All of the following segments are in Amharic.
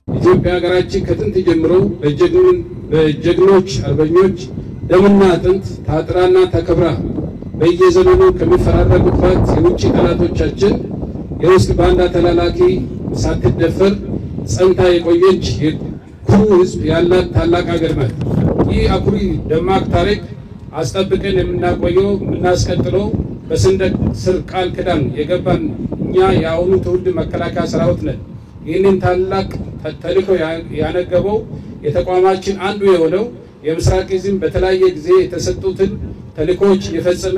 ኢትዮጵያ ሀገራችን ከጥንት ጀምሮ በጀግኖች አርበኞች ደምና አጥንት ታጥራና ተከብራ በየዘመኑ ከሚፈራረቁባት የውጭ ጠላቶቻችን የውስጥ ባንዳ ተላላኪ ሳትደፈር ጸንታ የቆየች ኩሩ ሕዝብ ያላት ታላቅ ሀገር ናት። ይህ አኩሪ ደማቅ ታሪክ አስጠብቀን የምናቆየው የምናስቀጥለው በሰንደቅ ስር ቃል ኪዳን የገባን እኛ የአሁኑ ትውልድ መከላከያ ሰራዊት ነን። ይህንን ታላቅ ተልዕኮ ያነገበው የተቋማችን አንዱ የሆነው የምስራቅ ዕዝም በተለያየ ጊዜ የተሰጡትን ተልዕኮች የፈጸመ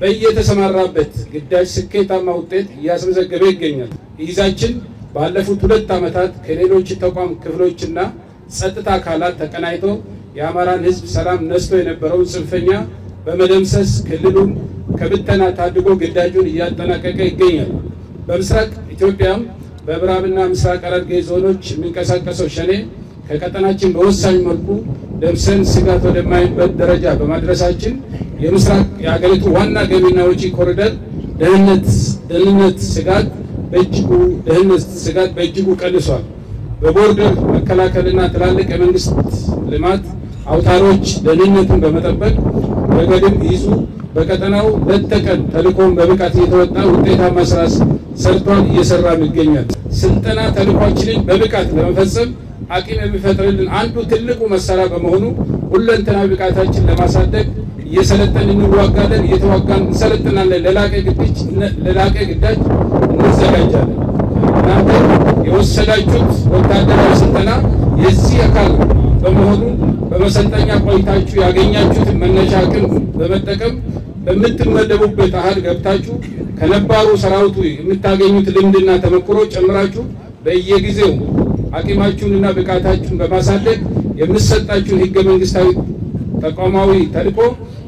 በየተሰማራበት ግዳጅ ስኬታማ ውጤት እያስመዘገበ ይገኛል። ዕዛችን ባለፉት 2 ዓመታት ከሌሎች ተቋም ክፍሎችና ጸጥታ አካላት ተቀናይቶ የአማራን ሕዝብ ሰላም ነስቶ የነበረውን ጽንፈኛ በመደምሰስ ክልሉን ከብተና ታድጎ ግዳጁን እያጠናቀቀ ይገኛል። በምስራቅ ኢትዮጵያም በምዕራብና ምስራቅ ሐረርጌ ዞኖች የሚንቀሳቀሰው ሸኔ ከቀጠናችን በወሳኝ መልኩ ደምሰን ስጋት ወደማይበት ደረጃ በማድረሳችን የምስራቅ የሀገሪቱ ዋና ገቢና ወጪ ኮሪደር ደህንነት ስጋት በእጅጉ ቀንሷል። በቦርደር መከላከልና ትላልቅ የመንግስት ልማት አውታሮች ደህንነቱን በመጠበቅ ረገድም ይዙ በቀጠናው ለተቀን ተልእኮን በብቃት እየተወጣ ውጤታማ ስራ ሰርቷል፣ እየሰራም ይገኛል። ስልጠና ተልእኳችንን በብቃት ለመፈጸም አቅም የሚፈጥርልን አንዱ ትልቁ መሳሪያ በመሆኑ ሁለንተናዊ ብቃታችን ለማሳደግ እየሰለጠን እንዋጋለን፣ እየተዋጋን እንሰለጥናለን፣ ለላቀ ግዳጅ እንዘጋጃለን። እናንተ የወሰዳችሁት ወታደራዊ ስልጠና የዚህ አካል በመሆኑ በመሰልጠኛ ቆይታችሁ ያገኛችሁትን መነሻ አቅም በመጠቀም በምትመደቡበት አሃድ ገብታችሁ ከነባሩ ሰራዊቱ የምታገኙት ልምድና ተሞክሮ ጨምራችሁ በየጊዜው አቅማችሁንና ብቃታችሁን በማሳደግ የምትሰጣችሁን ህገ መንግስታዊ ተቋማዊ ተልዕኮ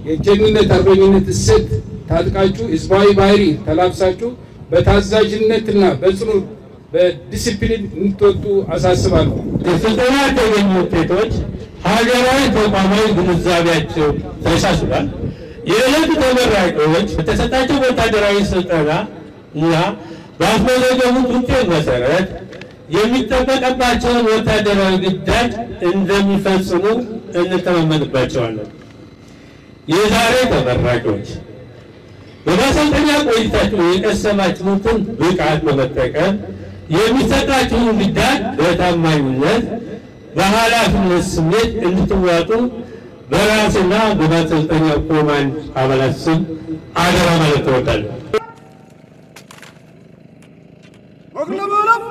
የጀግንነት አርበኝነት እሴት ታጥቃችሁ ህዝባዊ ባህሪ ተላብሳችሁ በታዛዥነትና በጽኑ በዲሲፕሊን እንድትወጡ አሳስባለሁ። የስልጠና የተገኙ ውጤቶች ሀገራዊ ተቋማዊ ግንዛቤያቸው ተሻሽሏል። የዕለት ተመራቂዎች በተሰጣቸው ወታደራዊ ስልጠና እና ባስመዘገቡት ውጤት መሰረት የሚጠበቅባቸውን ወታደራዊ ግዳጅ እንደሚፈጽሙ እንተማመንባቸዋለን። የዛሬ ተመራቂዎች በማሰልጠኛ ቆይታችሁ የቀሰማችሁትን ብቃት በመጠቀም የሚሰጣችሁን ግዳጅ በታማኝነት በኃላፊነት ስሜት እንድትዋጡ በራስና በማሰልጠኛ ኮማንድ አባላት ስም አደራ ማለት እወዳለሁ። Oglądam!